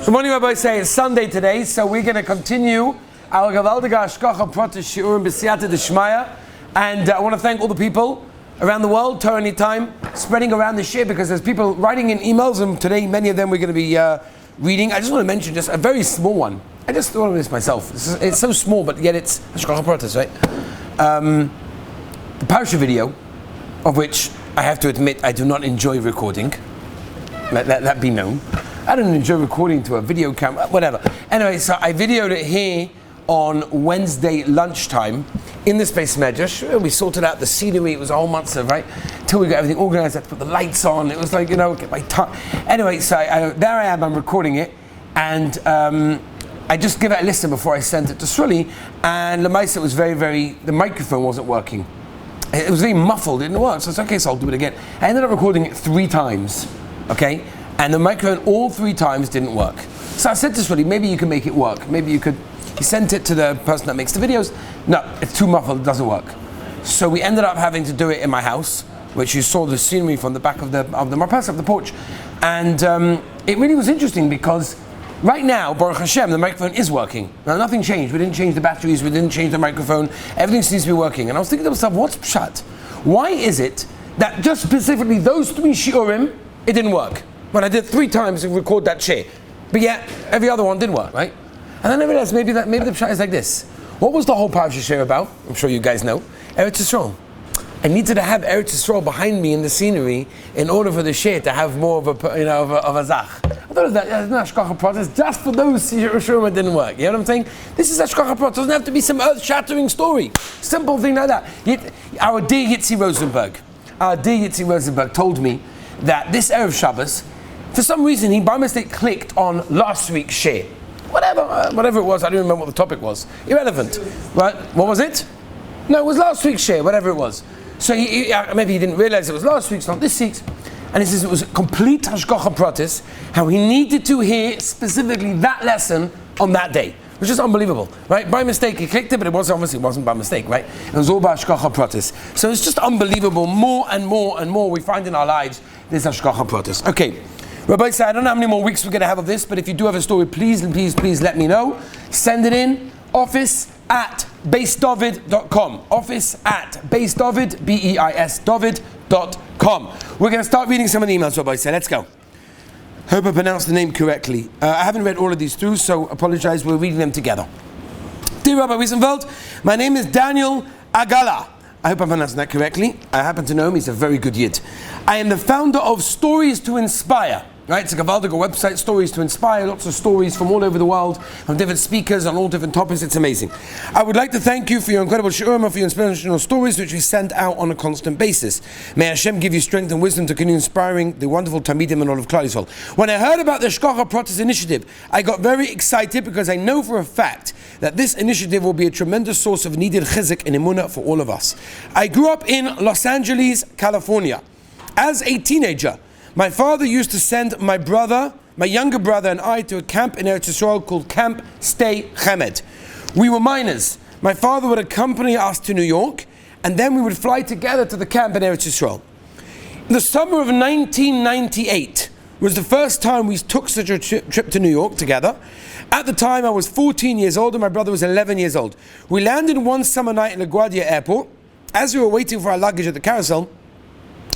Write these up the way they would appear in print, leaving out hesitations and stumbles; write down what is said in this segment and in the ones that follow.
Good morning, Rabbi. Say it's Sunday today, so we're going to continue our Hashgacha Peratis Shiurim B'Siyata D'Shmaya, and I want to thank all the people around the world, Torah Anytime, spreading around the shir, because there's people writing in emails, and today many of them we're going to be reading. I just want to mention just a very small one. I just thought of this myself. It's so small, but yet it's Hashgacha Peratis, right? The Parsha video, of which I have to admit I do not enjoy recording. Let that be known. I don't enjoy recording to a video camera, whatever. Anyway, so I videoed it here on Wednesday lunchtime in this Beis Medrash. We sorted out the scenery. It was a whole month, right? Until we got everything organized, I had to put the lights on. It was like, get my time. Anyway, so there I am, I'm recording it. And I just give it a listen before I sent it to Sruli. And Lamaisa was the microphone wasn't working. It was very muffled, it didn't work. So it's okay, so I'll do it again. I ended up recording it 3 times, okay? And the microphone all 3 times didn't work. So I said to Sruli, maybe you can make it work. Maybe you could. He sent it to the person that makes the videos. No, it's too muffled, it doesn't work. So we ended up having to do it in my house, which you saw the scenery from the back of the marpesa, of the porch. And it really was interesting because right now, Baruch Hashem, the microphone is working. Now nothing changed. We didn't change the batteries, we didn't change the microphone. Everything seems to be working. And I was thinking to myself, what's pshat? Why is it that just specifically those 3 shiurim, it didn't work? When I did 3 times to record that shir, but yet every other one didn't work, right? And then I realized maybe the pshat is like this. What was the whole parasha shir about? I'm sure you guys know. Eretz Yisrael. I needed to have Eretz Yisrael behind me in the scenery in order for the shir to have more of a zach. I thought it was that Hashgacha Peratis just for those shiurim that didn't work. You know what I'm saying? This is Hashgacha Peratis. It doesn't have to be some earth-shattering story. Simple thing like that. Yet, our dear Yitzi Rosenberg told me that this Erev Shabbos, for some reason, he by mistake clicked on last week's shir. Whatever it was, I don't remember what the topic was. Irrelevant. Right? What was it? No, it was last week's shir, whatever it was. So maybe he didn't realize it was last week's, not this week's. And he says it was a complete Hashgacha Peratis, how he needed to hear specifically that lesson on that day. Which is unbelievable, right? By mistake he clicked it, but it wasn't by mistake, right? It was all about Hashgacha Peratis. So it's just unbelievable. More and more and more we find in our lives this Hashgacha Peratis. Okay. Rabbi said, I don't know how many more weeks we're going to have of this, but if you do have a story, please let me know. Send it in. office@beisdavid.com. office@beisdavid, B-E-I-S, David.com. We're going to start reading some of the emails, Rabbi said. Let's go. Hope I pronounced the name correctly. I haven't read all of these through, so apologize. We're reading them together. Dear Rabbi Wiesenfeld, my name is Daniel Agala. I hope I'm pronouncing that correctly. I happen to know him. He's a very good yid. I am the founder of Stories to Inspire. Right? It's a Gavaldic website, Stories to Inspire. Lots of stories from all over the world, from different speakers on all different topics. It's amazing. I would like to thank you for your incredible shiurim and for your inspirational stories, which we send out on a constant basis. May Hashem give you strength and wisdom to continue inspiring the wonderful Talmidim and all of Klal Yisrael. When I heard about the Hashgacha Peratis initiative, I got very excited because I know for a fact that this initiative will be a tremendous source of needed chizuk and emunah for all of us. I grew up in Los Angeles, California. As a teenager, my father used to send my younger brother and I to a camp in Eretz Yisrael called Camp Stay Chemed. We were minors. My father would accompany us to New York, and then we would fly together to the camp in Eretz Yisrael. In the summer of 1998 was the first time we took such a trip to New York together. At the time, I was 14 years old and my brother was 11 years old. We landed one summer night in LaGuardia Airport. As we were waiting for our luggage at the carousel,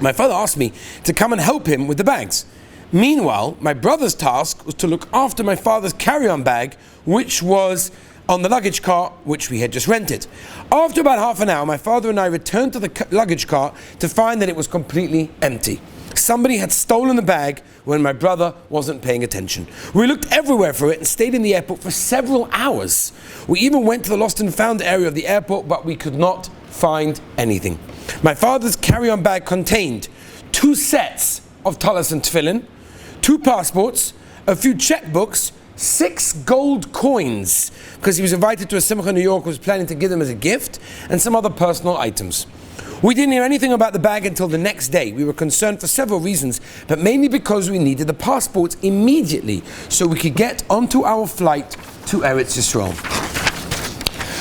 my father asked me to come and help him with the bags. Meanwhile, my brother's task was to look after my father's carry-on bag, which was on the luggage cart, which we had just rented. After about half an hour, my father and I returned to the luggage cart to find that it was completely empty. Somebody had stolen the bag when my brother wasn't paying attention. We looked everywhere for it and stayed in the airport for several hours. We even went to the lost and found area of the airport, but we could not find anything. My father's carry-on bag contained 2 sets of talis and tefillin, 2 passports, a few checkbooks, 6 gold coins, because he was invited to a simcha in New York, was planning to give them as a gift, and some other personal items. We didn't hear anything about the bag until the next day. We were concerned for several reasons, but mainly because we needed the passports immediately so we could get onto our flight to Eretz Yisrael.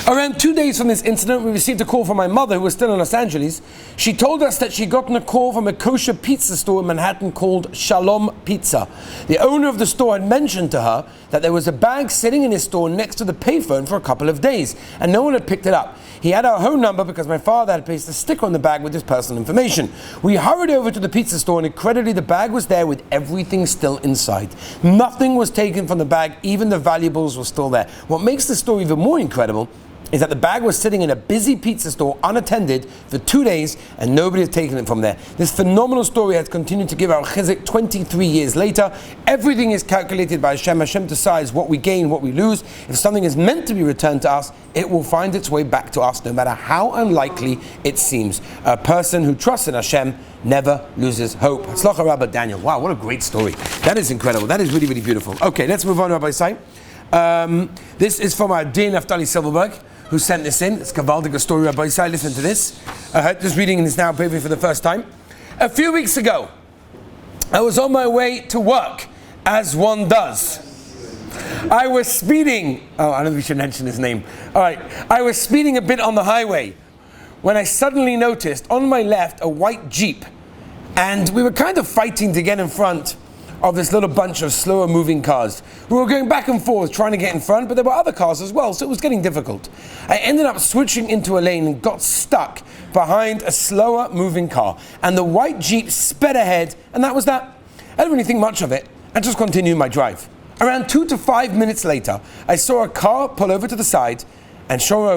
Around 2 days from this incident, we received a call from my mother, who was still in Los Angeles. She told us that she'd gotten a call from a kosher pizza store in Manhattan called Shalom Pizza. The owner of the store had mentioned to her that there was a bag sitting in his store next to the payphone for a couple of days, and no one had picked it up. He had our home number because my father had placed a sticker on the bag with his personal information. We hurried over to the pizza store, and incredibly the bag was there with everything still inside. Nothing was taken from the bag, even the valuables were still there. What makes the story even more incredible is that the bag was sitting in a busy pizza store unattended for 2 days and nobody had taken it from there. This phenomenal story has continued to give our chizuk 23 years later. Everything is calculated by Hashem. Hashem decides what we gain, what we lose. If something is meant to be returned to us, it will find its way back to us, no matter how unlikely it seems. A person who trusts in Hashem never loses hope. Hatzlacha Rabbi Daniel. Wow, what a great story. That is incredible. That is really, really beautiful. Okay, let's move on, Rabbi Sai. This is from our dear Naftali Silverberg, who sent this in. It's a Gavaldic story, Rabbi Yisai. Listen to this. Just reading this now, maybe for the first time. A few weeks ago, I was on my way to work, as one does. I was speeding. Oh, I don't know if we should mention his name. All right. I was speeding a bit on the highway when I suddenly noticed on my left a white Jeep. And we were kind of fighting to get in front of this little bunch of slower moving cars. We were going back and forth trying to get in front, but there were other cars as well, so it was getting difficult. I ended up switching into a lane and got stuck behind a slower moving car. And the white Jeep sped ahead, and that was that. I didn't really think much of it. I just continued my drive. Around 2 to 5 minutes later, I saw a car pull over to the side, and sure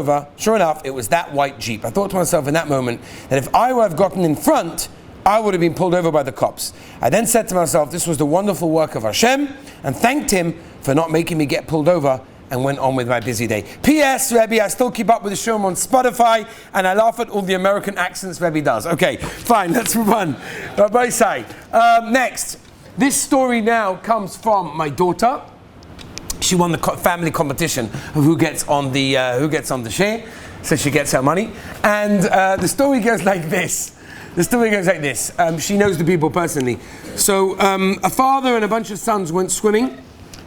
enough, it was that white Jeep. I thought to myself in that moment that if I would have gotten in front, I would have been pulled over by the cops. I then said to myself, this was the wonderful work of Hashem, and thanked him for not making me get pulled over, and went on with my busy day. P.S. Rebbe, I still keep up with the show on Spotify, and I laugh at all the American accents Rebbe does. Okay, fine, let's move on. Rabbi Sai. Next, this story now comes from my daughter. She won the family competition of who gets on the share, so she gets her money. And the story goes like this. She knows the people personally. So a father and a bunch of sons went swimming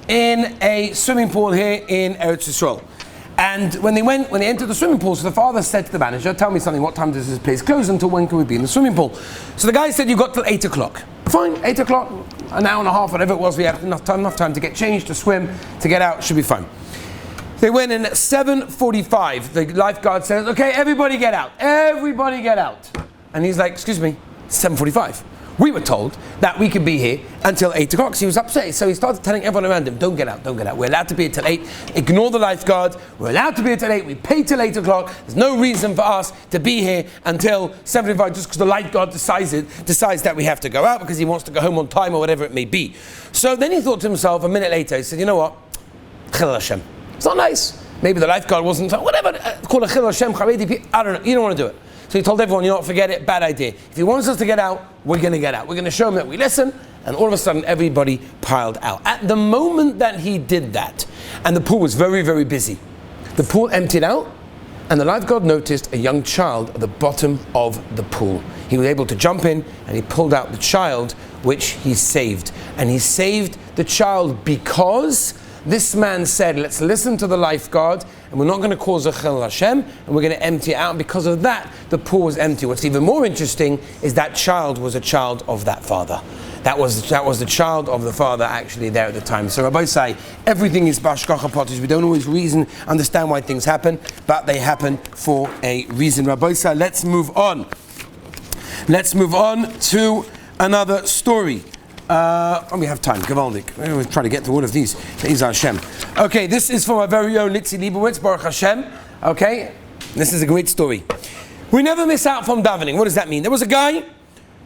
in a swimming pool here in Eretz Yisrael. And when they entered the swimming pool, so the father said to the manager, tell me something, what time does this place close? Until when can we be in the swimming pool? So the guy said, you've got till 8 o'clock. Fine, 8 o'clock, an hour and a half, whatever it was, we had enough time to get changed, to swim, to get out, should be fine. They went in at 7:45. The lifeguard says, okay, everybody get out. Everybody get out. And he's like, excuse me, 7:45. We were told that we could be here until 8 o'clock. So he was upset. So he started telling everyone around him, don't get out. We're allowed to be here till 8. Ignore the lifeguard. We're allowed to be here till 8. We pay till 8 o'clock. There's no reason for us to be here until 7:45 just because the lifeguard decides that we have to go out because he wants to go home on time or whatever it may be. So then he thought to himself, a minute later, he said, you know what? Chil Hashem. It's not nice. Maybe the lifeguard wasn't, whatever, call it Chil Hashem, Charedi, I don't know. You don't want to do it. So he told everyone, you know what, forget it, bad idea. If he wants us to get out, we're going to get out. We're going to show him that we listen, and all of a sudden everybody piled out. At the moment that he did that, and the pool was very, very busy, the pool emptied out, and the lifeguard noticed a young child at the bottom of the pool. He was able to jump in, and he pulled out the child, which he saved. And he saved the child because this man said, let's listen to the lifeguard, and we're not going to cause a Chil Hashem, and we're going to empty it out. And because of that, the pool was empty. What's even more interesting is that child was a child of that father. That was the child of the father actually there at the time. So Rabbi say, everything is Hashgacha Peratis. We don't always understand why things happen, but they happen for a reason. Rabbi say, let's move on. Let's move on to another story. We have time, Gavaldik. We'll try to get to all of these. These are Hashem. Okay, this is from our very own Litzi Liebowitz, Baruch Hashem. Okay, this is a great story. We never miss out from davening. What does that mean? There was a guy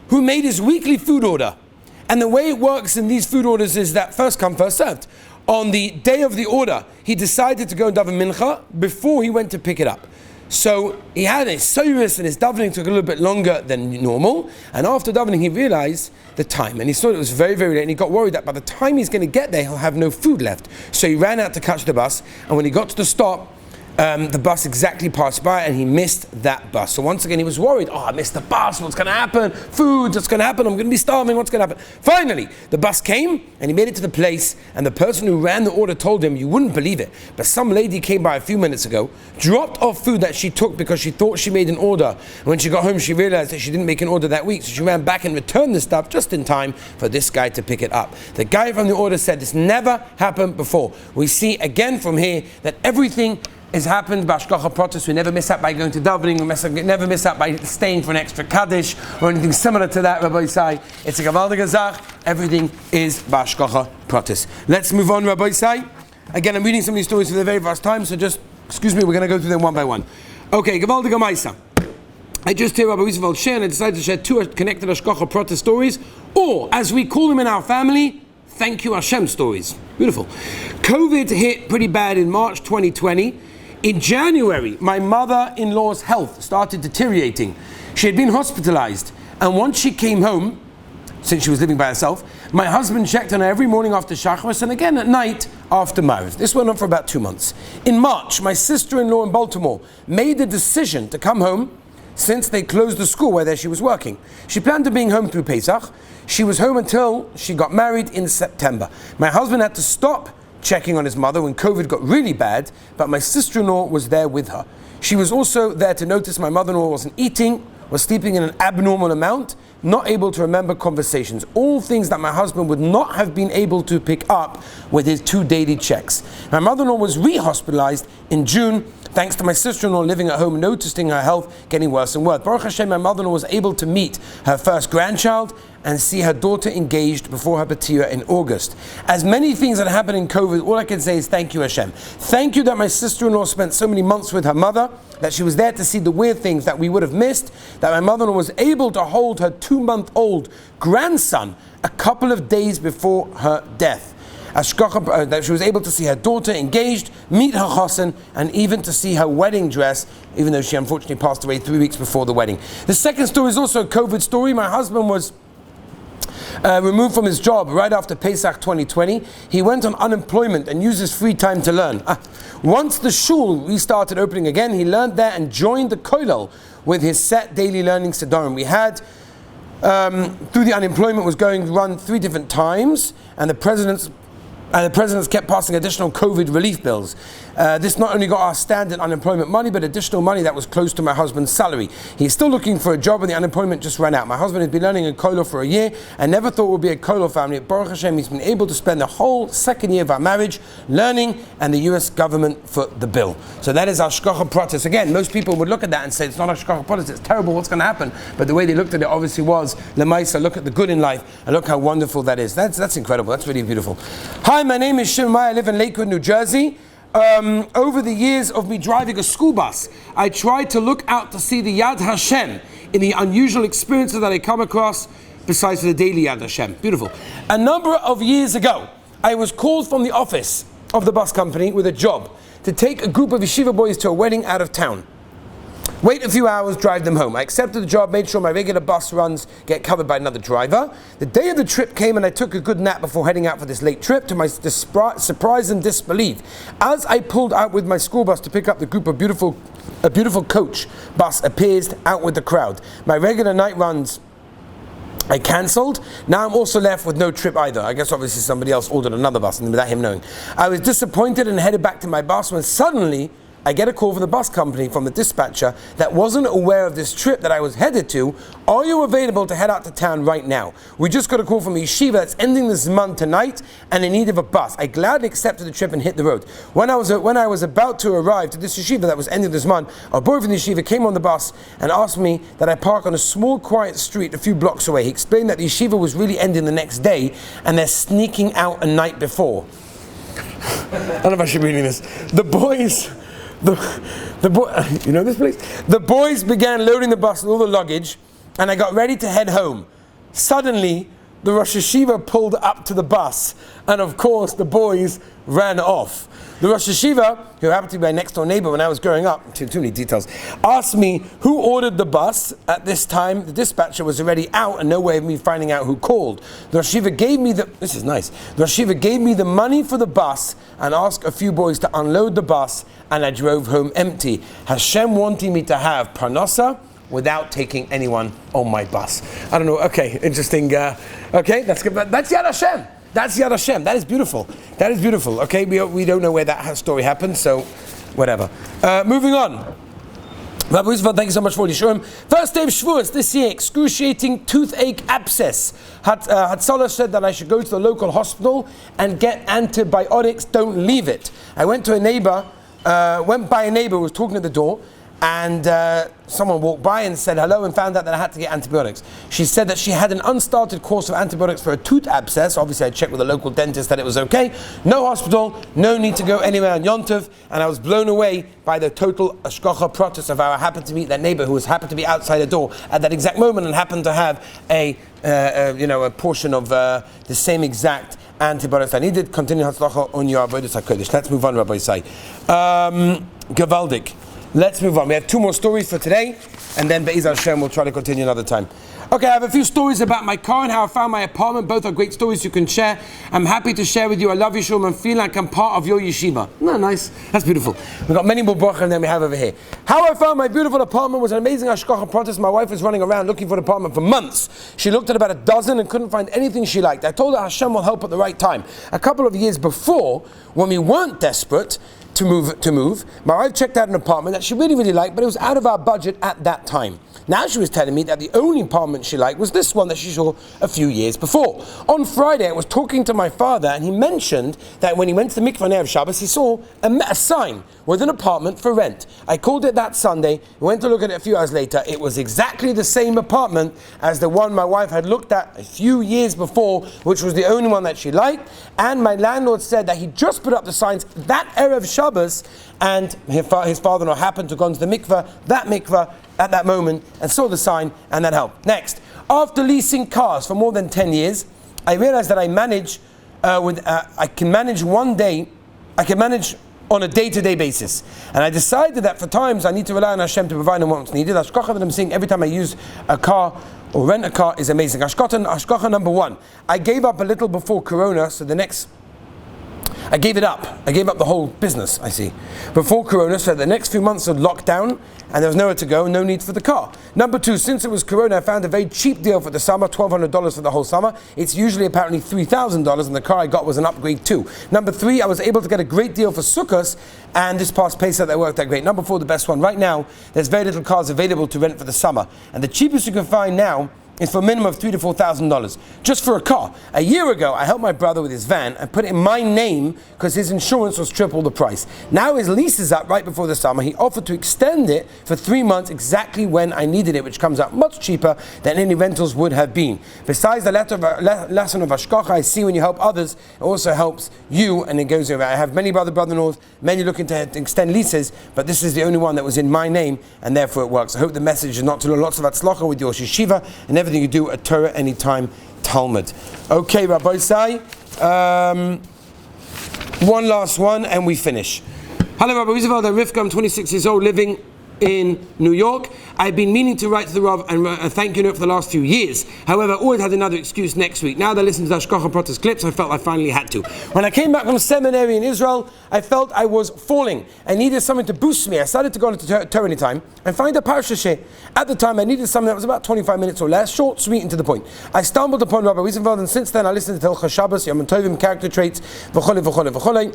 who made his weekly food order. And the way it works in these food orders is that first come, first served. On the day of the order, he decided to go and daven mincha before he went to pick it up. So he had a service and his davening took a little bit longer than normal. And after davening, he realized the time. And he saw it was very, very late. And he got worried that by the time he's going to get there, he'll have no food left. So he ran out to catch the bus. And when he got to the stop, the bus exactly passed by and he missed that bus. So once again he was worried, I missed the bus, what's going to happen? Food, what's going to happen? I'm going to be starving, what's going to happen? Finally, the bus came and he made it to the place, and the person who ran the order told him, you wouldn't believe it, but some lady came by a few minutes ago, dropped off food that she took because she thought she made an order. And when she got home, she realized that she didn't make an order that week, so she ran back and returned the stuff just in time for this guy to pick it up. The guy from the order said this never happened before. We see again from here that everything has happened by Hashgacha Peratis. We never miss out by going to davening. We never miss out by staying for an extra kaddish or anything similar to that. Rabbi Isai, it's a gewaltige Zach. Everything is by Hashgacha Peratis. Let's move on, Rabbi Isai. Again, I'm reading some of these stories for the very first time, so just excuse me. We're going to go through them one by one. Okay, gewaltige Maisa. I just hear Rabbi Yisrael share, and I decided to share two connected Hashgacha Peratis stories, or as we call them in our family, thank you Hashem stories. Beautiful. COVID hit pretty bad in March 2020. In January, my mother-in-law's health started deteriorating. She had been hospitalized, and once she came home, since she was living by herself, my husband checked on her every morning after Shachris and again at night after Maariv. This went on for about 2 months. In March, my sister-in-law in Baltimore made the decision to come home since they closed the school where she was working. She planned on being home through Pesach. She was home until she got married in September. My husband had to stop checking on his mother when COVID got really bad, but my sister-in-law was there with her. She was also there to notice my mother-in-law wasn't eating, was sleeping in an abnormal amount, not able to remember conversations. All things that my husband would not have been able to pick up with his 2 daily checks. My mother-in-law was re-hospitalized in June, thanks to my sister-in-law living at home, noticing her health getting worse and worse. Baruch Hashem, my mother-in-law was able to meet her first grandchild and see her daughter engaged before her Batira in August. As many things that happened in COVID, all I can say is thank you Hashem. Thank you that my sister-in-law spent so many months with her mother, that she was there to see the weird things that we would have missed, that my mother-in-law was able to hold her 2-month-old grandson a couple of days before her death. That she was able to see her daughter engaged, meet her chassan, and even to see her wedding dress, even though she unfortunately passed away 3 weeks before the wedding. The second story is also a COVID story. My husband was removed from his job right after Pesach 2020. He went on unemployment and used his free time to learn. Once the shul restarted opening again, he learned there and joined the kollel with his set daily learning sedarim. We had through the unemployment was going to run 3 different times, and the presidents kept passing additional COVID relief bills. This not only got our standard unemployment money, but additional money that was close to my husband's salary. He's still looking for a job, and the unemployment just ran out. My husband has been learning in kollel for a year and never thought it would be a kollel family. Baruch Hashem, he's been able to spend the whole second year of our marriage learning, and the US government foot the bill. So that is Hashgacha Peratis. Again, most people would look at that and say, it's not Hashgacha Peratis, it's terrible, what's going to happen? But the way they looked at it obviously was, Lemaisa, look at the good in life, and look how wonderful that is. That's incredible, that's really beautiful. Hi, my name is Shimon. I live in Lakewood, New Jersey. Over the years of me driving a school bus, I tried to look out to see the Yad Hashem in the unusual experiences that I come across, besides for the daily Yad Hashem. Beautiful. A number of years ago, I was called from the office of the bus company with a job to take a group of yeshiva boys to a wedding out of town. Wait a few hours, drive them home. I accepted the job, made sure my regular bus runs get covered by another driver. The day of the trip came and I took a good nap before heading out for this late trip. To my surprise and disbelief, as I pulled out with my school bus to pick up the group, a beautiful coach bus appears out with the crowd. My regular night runs I cancelled. Now I'm also left with no trip either. I guess obviously somebody else ordered another bus and without him knowing. I was disappointed and headed back to my bus when suddenly I get a call from the bus company from the dispatcher that wasn't aware of this trip that I was headed to. Are you available to head out to town right now? We just got a call from a yeshiva that's ending this month tonight and in need of a bus. I gladly accepted the trip and hit the road. When I was about to arrive to this yeshiva that was ending this month, a boy from the yeshiva came on the bus and asked me that I park on a small quiet street a few blocks away. He explained that the yeshiva was really ending the next day and they're sneaking out a night before. I don't know if I should be reading this. You know this place? The boys began loading the bus with all the luggage, and I got ready to head home. Suddenly, the Rosh Yeshiva pulled up to the bus, and of course the boys ran off. The Rosh Yeshiva, who happened to be my next door neighbor when I was growing up, too many details, asked me who ordered the bus. At this time, the dispatcher was already out and no way of me finding out who called. The Rosh Yeshiva gave me this is nice, the Rosh Yeshiva gave me the money for the bus and asked a few boys to unload the bus, and I drove home empty. Hashem wanting me to have parnasa without taking anyone on my bus. I don't know, okay, interesting, okay, that's good, that's Yad Hashem. That's Yad Hashem. That is beautiful. That is beautiful. Okay, we don't know where that story happened, so whatever. Moving on. Rabbi Yisrael, thank you so much for the Shurim. First day of Shavuos this year, excruciating toothache abscess. Hatzalah said that I should go to the local hospital and get antibiotics. Don't leave it. I went by a neighbor who was talking at the door, and someone walked by and said hello and found out that I had to get antibiotics. She said that she had an unstarted course of antibiotics for a tooth abscess. Obviously I checked with the local dentist that it was okay. No hospital, no need to go anywhere on Yom Tov, and I was blown away by the total Hashgacha Peratis of how I happened to meet that neighbor who happened to be outside the door at that exact moment and happened to have a portion of the same exact antibiotics I needed. Continue Hatzlacha on your Avodas HaKodesh. Let's move on, Rabbi Isai. Gavaldik. Let's move on. We have two more stories for today, and then Be'ez Hashem we'll try to continue another time. Okay, I have a few stories about my car and how I found my apartment. Both are great stories you can share. I'm happy to share with you. I love you, Shalom, and feel like I'm part of your yeshiva. No, nice. That's beautiful. We've got many more brachas than we have over here. How I found my beautiful apartment was an amazing Hashgacha Peratis. My wife was running around looking for an apartment for months. She looked at about a dozen and couldn't find anything she liked. I told her Hashem will help at the right time. A couple of years before, when we weren't desperate to move, my wife checked out an apartment that she really, really liked, but it was out of our budget at that time. Now she was telling me that the only apartment she liked was this one that she saw a few years before. On Friday, I was talking to my father, and he mentioned that when he went to the mikveh on Erev Shabbos, he saw a sign with an apartment for rent. I called it that Sunday, went to look at it a few hours later. It was exactly the same apartment as the one my wife had looked at a few years before, which was the only one that she liked. And my landlord said that he just put up the signs that Erev Shabbos, and his father-in-law happened to go into the mikveh at that moment and saw the sign, and that helped. Next, after leasing cars for more than 10 years, I realized that I can manage on a day-to-day basis. And I decided that for times I need to rely on Hashem to provide on what's needed. Hashgacha that I'm seeing every time I use a car or rent a car is amazing. Hashgacha number one, I gave up a little before Corona, so I gave it up. I gave up the whole business, I see. Before Corona, so the next few months of lockdown, and there was nowhere to go, no need for the car. Number two, since it was Corona, I found a very cheap deal for the summer, $1,200 for the whole summer. It's usually apparently $3,000, and the car I got was an upgrade too. Number three, I was able to get a great deal for Sukkot, and this past Pesach that worked out great. Number four, the best one. Right now, there's very little cars available to rent for the summer, and the cheapest you can find now is for a minimum of $3,000 to $4,000 just for a car. A year ago, I helped my brother with his van and put it in my name because his insurance was triple the price. Now his lease is up right before the summer. He offered to extend it for 3 months exactly when I needed it, which comes out much cheaper than any rentals would have been. Besides the lesson of Hashgacha, I see when you help others, it also helps you, and it goes over. I have many brother-in-laws, many looking to extend leases, but this is the only one that was in my name, and therefore it works. I hope the message is not to learn lots of Hatzlacha with your yeshiva and everything you do at Torah Anytime Talmud. Okay, Rabbi Isai, one last one and we finish. Hello, Rabbi Yisrael, Rivka, I'm 26 years old, living in New York. I've been meaning to write to the Rav and thank you note for the last few years. However, I always had another excuse next week. Now that I listened to the Hashgacha Peratis clips, I felt I finally had to. When I came back from seminary in Israel, I felt I was falling. I needed something to boost me. I started to go into Torah Anytime and find a parasha share. At the time, I needed something that was about 25 minutes or less, short, sweet, and to the point. I stumbled upon Rabbi Wiesenfeld, and since then I listened to Hilchos Shabbos, Yom Tovim, character traits, v'chole, v'chole, v'chole.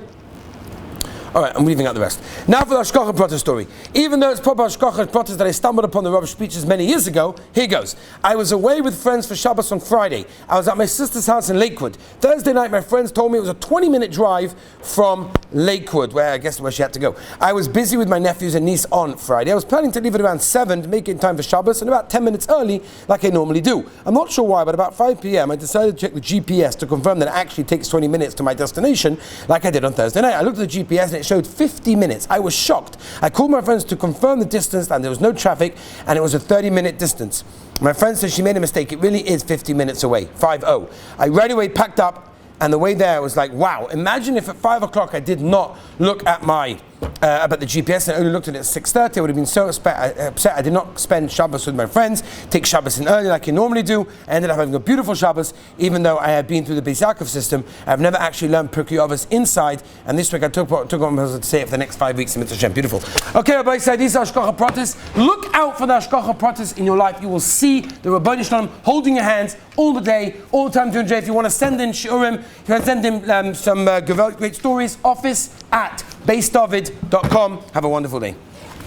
Alright, I'm leaving out the rest. Now for the Hashgacha Peratis story. Even though it's proper Hashgacha Peratis that I stumbled upon the Rav's speeches many years ago, here goes. I was away with friends for Shabbos on Friday. I was at my sister's house in Lakewood. Thursday night, my friends told me it was a 20-minute drive from Lakewood, where she had to go. I was busy with my nephews and niece on Friday. I was planning to leave at around 7 to make it in time for Shabbos, and about 10 minutes early, like I normally do. I'm not sure why, but about 5 p.m. I decided to check the GPS to confirm that it actually takes 20 minutes to my destination, like I did on Thursday night. I looked at the GPS and it showed 50 minutes. I was shocked. I called my friends to confirm the distance, and there was no traffic, and it was a 30-minute distance. My friend said she made a mistake. It really is 50 minutes away, 5-0. I right away packed up, and the way there I was like, wow, imagine if at 5 o'clock I did not look at my about the GPS and only looked at it at 6:30. I would have been so upset. I did not spend Shabbos with my friends, take Shabbos in early like I normally do. I ended up having a beautiful Shabbos, even though I had been through the Beis Yaakov system. I've never actually learned Pirkei Avos inside, and this week I took on myself to say it for the next 5 weeks in Mitzvah Shem. Beautiful. Okay, Rabbi Yisrael, these are Hashgacha Peratis. Look out for the Hashgacha Peratis in your life. You will see the Rabbeinu Shalom holding your hands all the day, all the time during the day. If you want to send in shiurim, if you want to send in some great stories, office@beisdavid.com. Have a wonderful day.